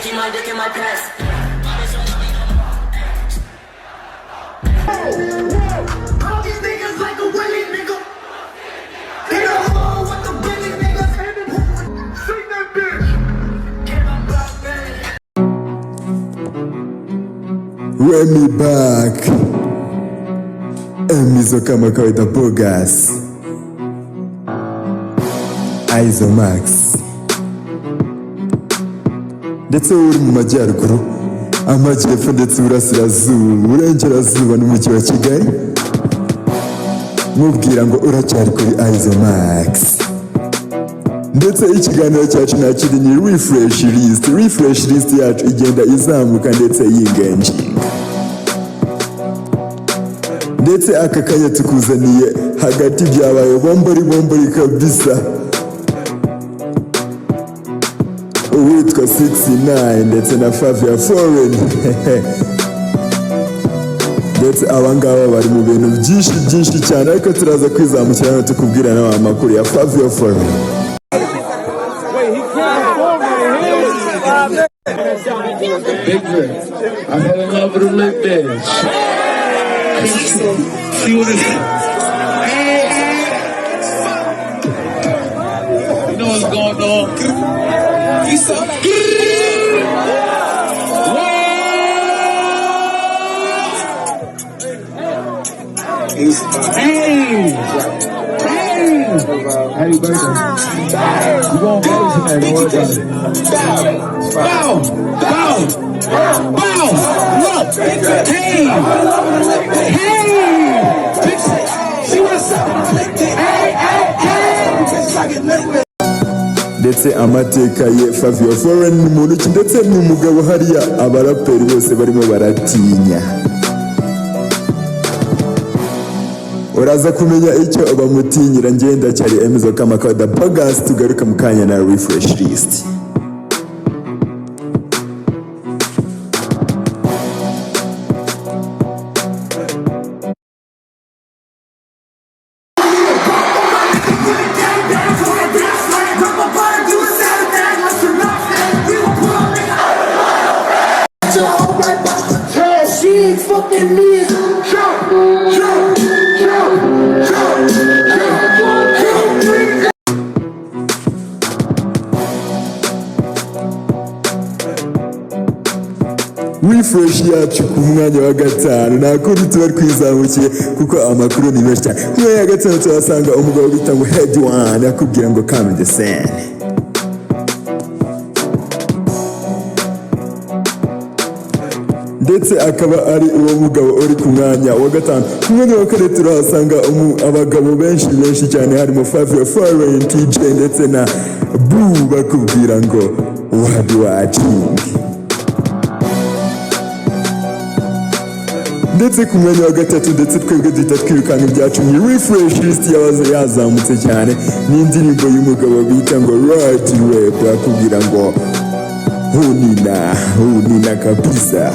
keep my dick in my pants. All these niggas like a willy nigga. They don't know what the willy niggas handed. Sing that bitch. Get my block, baby. Remy back. Emizo kama kawaida bogas. Aizo Max. Ndetse uri mu majyaruguru, amajyepfo ndetse uburasirazuba, uburengerazuba n'umujyi wa Kigali, mubwira ngo uracyari kuri Aizo Max. Ndetse ikiganiro cyacu nakiri ni refresh list yacu igenda izamuka ndetse yingenjinga. Ndetse aka kanya tukuzaniye hagati byabaye bombori kabisa. Uwitwa 6xi9ine ndetse na fivio ndetse abangaba bari mu bintu byinshi cyane, ariko turaza kwizamukira no tukubwira nawe amakuru ya fivio. Big drip. I fell in love with a lit bitch. See what it is? You know what's going on? He's so Hey! Happy birthday. You won't go tonight, don't worry about it. Bow! Look! Hey! See what's up? Hey! Ndetse amateka ye fivio ni muntu ki, ndetse n'umugabo hariya abaraperi bose barimo baratinya. Uraza kumenya icyo bamutinyira. Ngenda cyari Emizo kama kawaida bogas. Tugaruka mu kanya na refresh list. Fucking me. Refresh yacu ku mwanya wa gatanu, nakundi tuba twizamukiye kuko amakuru ni menshi cyane. Ku mwanya wa gatanu tuhasanga umugabo bita ngo Head One akubwira ngo come in the sun. Ndetse akaba ari uwo mugabo uri ku mwanya wa gatanu. Ku mwanya wa kane turahasanga abagabo benshi cyane, harimo fivio, TJ ndetse na Boo bakubwira ngo what watching. Ndetse ku mwanya wa gatatu, ndetse twebwe duhita twirukanga ibyacu ni refresh list yabaze yazamutse cyane, n'indirimbo y'umugabo bita ngo Right Rap bakubwira ngo hunina kabisa.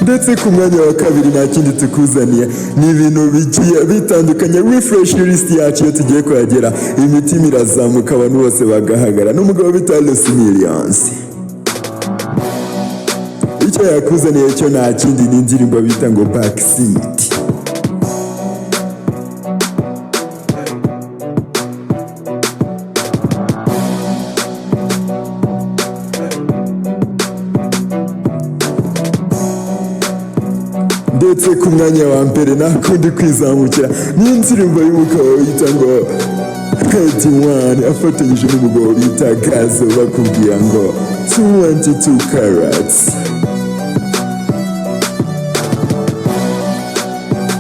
Ndetse ku mwanya wa kabiri nta kindi tukuzaniye, ni ibintu bigiye bitandukanye. Refresh list yacu iyo tugiye kuhagera imitima irazamuka, abantu bose bagahagara. N'umugabo bita Millions. Icyo yakuzaniye cyo nta kindi ni indirimbo bita ngo Backseat. Ndetse ku mwanya wa mbere nakundi kwizamukira ni indirimbo y'umugabo bita ngo Head One afatanyije n'umugabo bita Gazo bakubwira ngo 22 carats.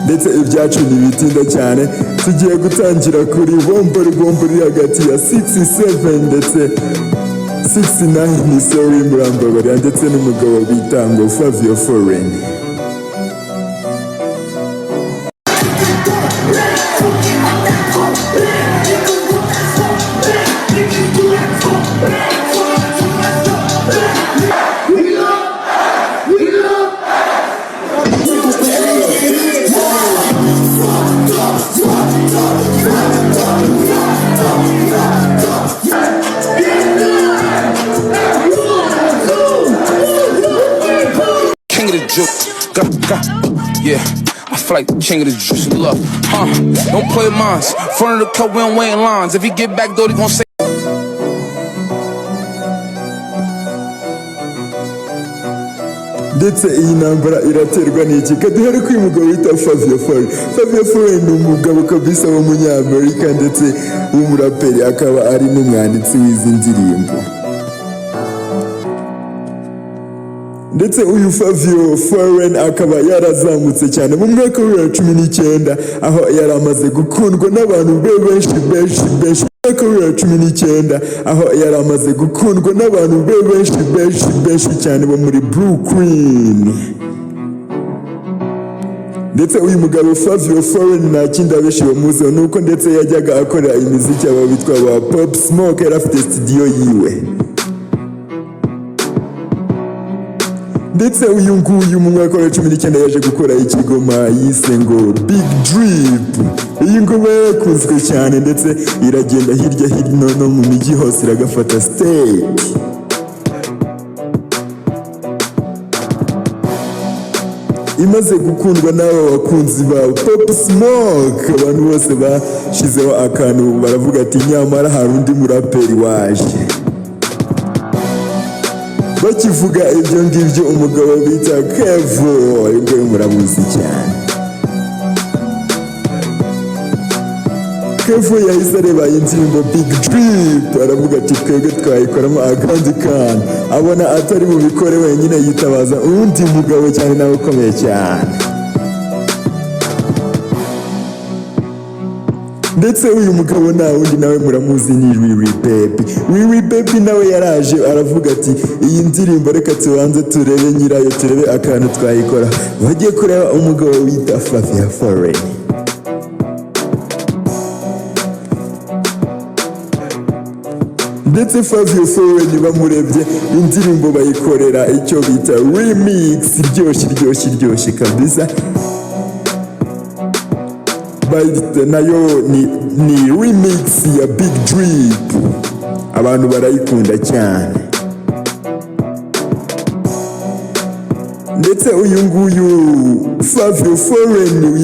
Ndetse ibyacu ntibitinda cyane, tugiye gutangira kuri bombori hagati ya 6xi7 ndetse 6xi9ine sorry murambabarira, ndetse n'umugabo bita ngo fivio. Yeah, I feel like the king of the juice of love. Don't play with mines. Front of the club, we don't wait in lines. If he get back though, they gon' say. ndetse iyi ntambara iraterwa n'iki kaduhere ko uyu mugabo wita Fivio ni umugabo kabisa w'umunyamerika ndetse w'umuraperi akaba ari n'umwanditsi w'izi ndirimbo ndetse uyu Fivio akaba yarazamutse cyane mu mwaka wa 2019 aho yari amaze gukundwa n'abantu benshi mwaka wa 2019 aho yari amaze gukundwa n'abantu benshi cyane bo muri Brooklyn ndetse uyu mugabo Fivio nta kindi abenshi bamuziho nuko ndetse yajyaga akorera imiziki aba bitwa ba Pop Smoke yari afite studio yiwe ndetse uyu nguyu mu mwaka wa 2019 yaje gukora ikigoma yise ngo Big Drip. Iyi ngoma yakunzwe cyane ndetse iragenda hirya hino no mu mijyi hose iragafata stage. Imaze gukundwa n'aba bakunzi ba Pop Smoke, abantu bose bashizeho akantu baravuga ati nyamara hari undi muraperi waje. Bakivuga ibyo ngibyo umugabo bita Kevo ngo muramuzi cyane. Kevo yahise areba indirimbo Big Drip aravuga ati twebwe twayikoramo akandi kantu, abona atari bubikore wenyine yitabaza undi mugabo cyane nawe ukomeye cyane. Ndetse uyu mugabo nta wundi nawe muramuzi ni lilbaby nawe yaraje aravuga ati iyi ndirimbo reka tubanze turebe nyirayo turebe akantu twayikora. Bagiye kureba umugabo wita Fivio. Ndetse Fivio bamurebye indirimbo bayikorera icyo bita remix iryoshye kabisa. Nayo ni remix ya Big Drip, abantu barayikunda cyane. Ndetse uyu nguyu Fivio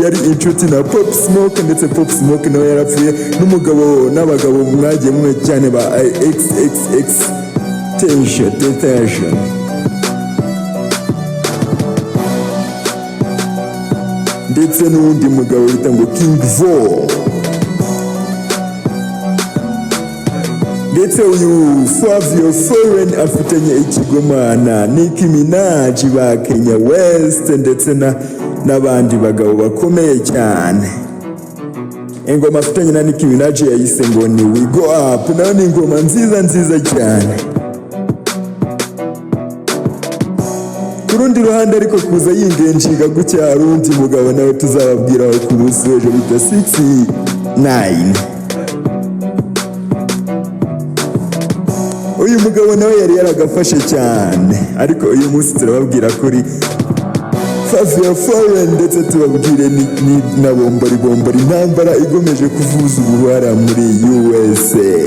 yari inshuti na Pop Smoke, ndetse Pop Smoke nawe yarapfuye n'abagabo mwagiye mwe cyane ba 6xi9ine. Ndetse n'undi mugabo wita ngo King Vo. Ndetse uyu Fivio afitanye ikigoma na Nicki Minaj ba Kenya West ndetse n'abandi bagabo bakomeye cyane. Ingoma afitanye na Nicki Minaj yayise ngo ni We Go Up, nayo ni ingoma nziza cyane. Kurundi ruhande ariko kuza yingenjiga gutya rundi mugabo nawe tuzababwiraho ku munsi w'ejo bita 6xi9ine. Uyu mugabo nawe yari yaragafashe cyane, ariko uyu munsi turababwira kuri Fivio ndetse tubabwire ni na bombori intambara igomeje kuvuza ubuhara muri USA.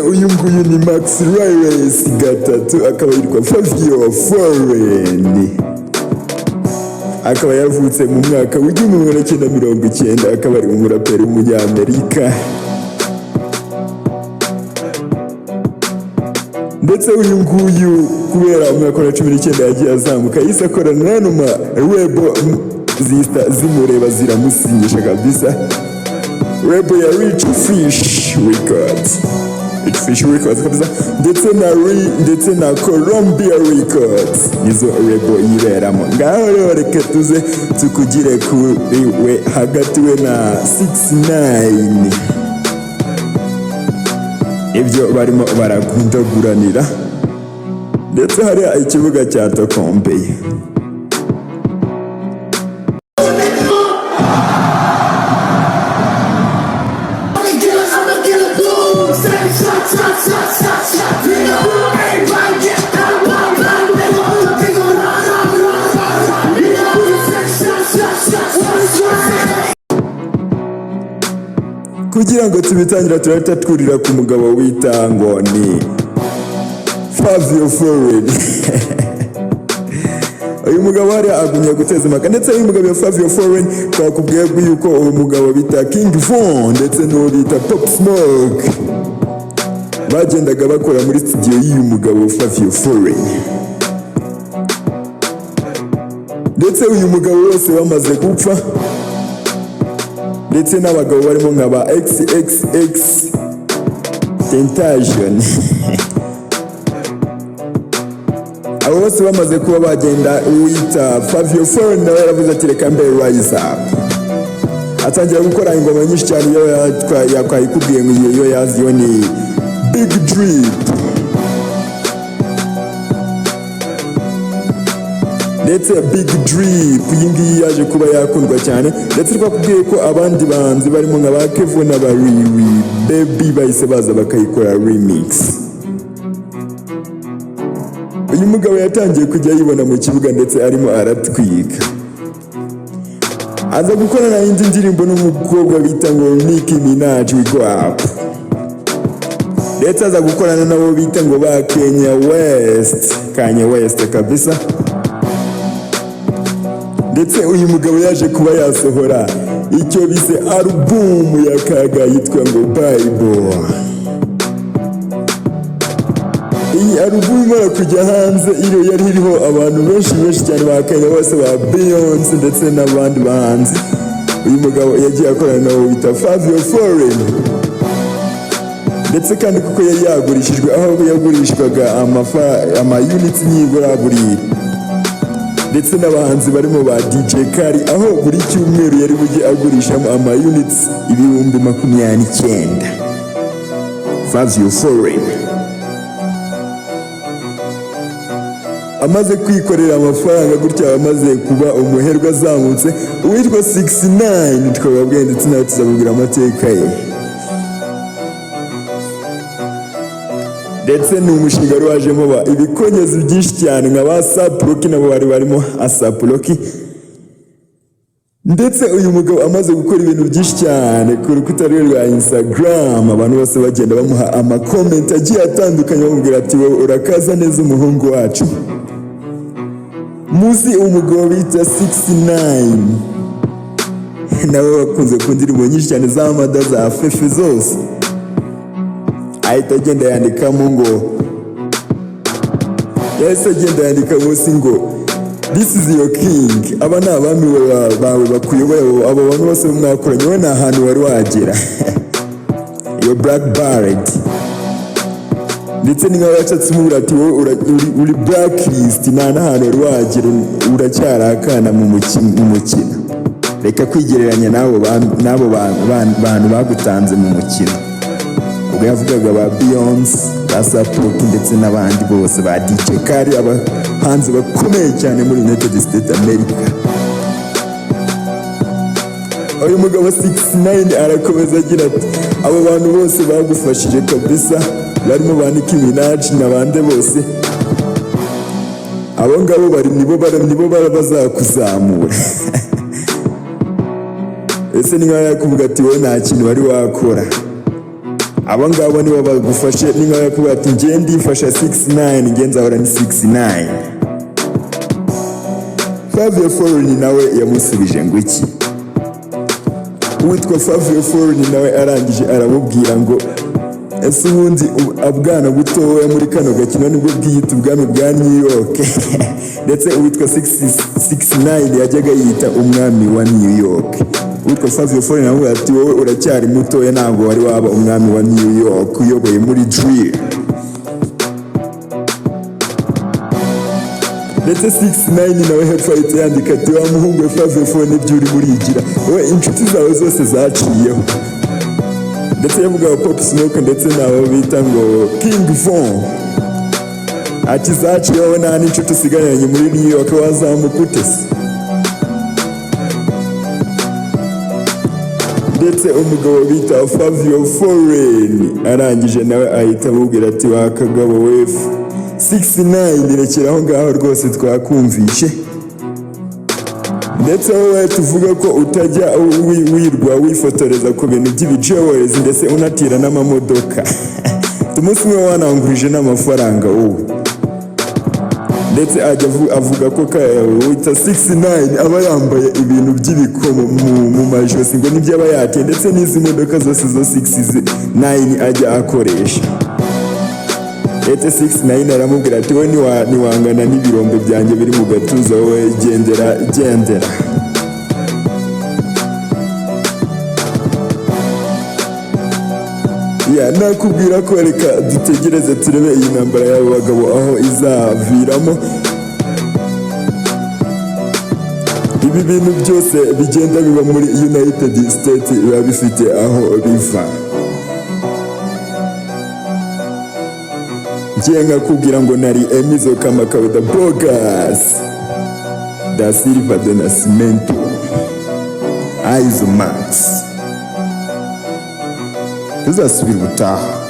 Uyu nguyu ni Max Reyes gatatu, akaba yitwa Fivio. Akaba yavutse mu mwaka wa 1990, akaba ari umuraperi w'umunyamerika. Ndetse uyu nguyu kubera umwaka wa 19 yagiye azamuka yise akorana n'ama rebo zimureba ziramusinyisha kabisa. Rebo ya Rich Fish Records. Fivio Records kabisa, ndetse na Columbia Records nizo rebo yiberamo. Ngaho rero reka tuze tukugire kuri we hagati we na 6xi9ine, ibyo barimo baragundaguranira, ndetse hari ikibuga cya Tokombeye. Kugira ngo tubitangira turahita twurira ku mugabo wita ngo ni Fivio. Uyu mugabo hari agumya guteza impaka, ndetse uyu mugabo ya Fivio twakubwiye yuko uyu mugabo bita King Von ndetse n'uwo bita Pop Smoke bagendaga bakora muri studio y'uyu mugabo Fivio. Ndetse uyu mugabo wose bamaze gupfa, ndetse n'abagabo barimo nk'aba 6xi9ine abo bose bamaze kuba bagenda. Uwita Fivio nawe yaravuze ati reka mbe rise up, atangira gukora ingoma nyinshi cyane. Iyo yakwayikubwiye ngo iyo yaziyo ni Big Drip, ndetse Big Drip iyi ngiyi yaje kuba yakundwa cyane, ndetse twakubwiye ko abandi bahanzi barimo nka ba Kevo na ba lilbaby bahise baza bakayikora remix. Uyu mugabo yatangiye kujya yibona mu kibuga, ndetse arimo aratwika. Aza gukorana indi ndirimbo n'umukobwa bita ngo 6xi9ine we go up, ndetse aza gukorana nabo bita ngo ba Kanye West kabisa. Ndetse uyu mugabo yaje kuba yasohora icyo bise album ya kaga yitwa ngo Bible. Iyi album imara kujya hanze yari iriho abantu benshi cyane ba Kanye bose ba Beyonce ndetse n'abandi bahanzi. Uyu mugabo yagiye akorana nabo bita Fivio, ndetse kandi kuko yari yagurishijwe, aho yagurishwaga ama units nibura buri, ndetse n'abahanzi barimo ba DJ Kari, aho buri cyumweru yari bujye agurishamo ama units 29,000. Fivio amaze kwikorera amafaranga gutya, amaze kuba umuherwe azamutse, uwitwa 6xi9ine twababwiye, ndetse nawe tuzababwira amateka ye. Ndetse ni umushinga wari wajemo ibikonyezi byinshi cyane nka ba Sapuroki, nabo bari barimo Asapuroki. Ndetse uyu mugabo amaze gukora ibintu byinshi cyane ku rukuta rwe rwa Instagram, abantu bose bagenda bamuha amakomenti agiye atandukanye bamubwira ati wowe urakaza neza umuhungu wacu. Muzi umugabo bita 6xi9ine nawe wakunze ku ndirimbo nyinshi cyane za mada za fefe zose, ahita agenda yandikamo ngo munsi ngo this is your king, aba ni abami bawe bakuyoboye, abo bantu bose mwakoranye, wowe nta hantu wari wagera. Iyo Black Barret, ndetse ni nkaho yashatse umubwira ati wowe uri blacklist, nta n'ahantu wari wagera, uracyari akana mu mukino. Reka kwigereranya n'abo bantu bagutanze mu mukino. Ubwo yavugaga ba Beyonce, ba Sapuroki, ndetse n'abandi bose ba DJ Kari, abahanzi bakomeye cyane muri United States America. Uyu mugabo 6xi9ine arakomeza agira ati abo bantu bose bagufashije kabisa, barimo ba Nicki n'abandi bose, abo ngabo nibo bazakuzamura. Ese ni nkaho yakuvuga ati wowe nta kintu wari wakora, abo ngabo nibo bagufashe. Ni nkaho yakuvuga ati njye ndifasha 6xi9ine, njye nzahora ni 6xi9ine. Fivio nawe yamusubije ngo iki? Uwitwa Fivio nawe arangije aramubwira ngo ese ubundi abwana butoya muri kano gakino nibwo bwiyita ubwami bwa New York. Ndetse uwitwa 6xi9ine yajyaga yita umwami wa New York. witwa Fivio Foreign nawe ati wowe uracyari mutoya ntabwo wari waba umwami wa New York uyoboye muri drill. Ndetse 6xi9ine nawe hepfo ahita yandika ati wa muhungu we Fivio Foreign ibyo uri murigira wowe inshuti zawe zose zaciyeho. Ndetse yavuga Pop Smoke ndetse nabo bita ngo King Von ati zaciyeho nta n'inshuti usigaranye muri New York wazamuka utese. Ndetse umugabo bita Fivio Foreign arangije nawe ahita amubwira ati wa kagabo wefu 6xi9ine rekera aho ngaho rwose twakumvishe. Ndetse wowe tuvuga ko utajya wirwa wifotoreza ku bintu by'ibijewelezi ndetse unatira n'amamodoka umunsi umwe wanangurije n'amafaranga wowe. Ndetse ajya avuga ko wita 6xi9ine aba yambaye ibintu by'ibikomo mu majosi ngo nibyo aba yateye ndetse n'izi modoka zose zo 6xi9ine ajya akoresha. Ndetse 6xi9ine aramubwira ati we niwangana n'ibirombe byanjye biri mu gatuza wowe gendera. Nakubwira ko reka dutegereze turebe iyi ntambara y'abo bagabo aho izaviramo. Ibi bintu byose bigenda biba muri United States biba bifite aho biva. Ngiye nkakubwira ngo nari Emizo kama kawaida bogas da Silva de Nascimento Aizo Max. Tuzasubira ubutaha.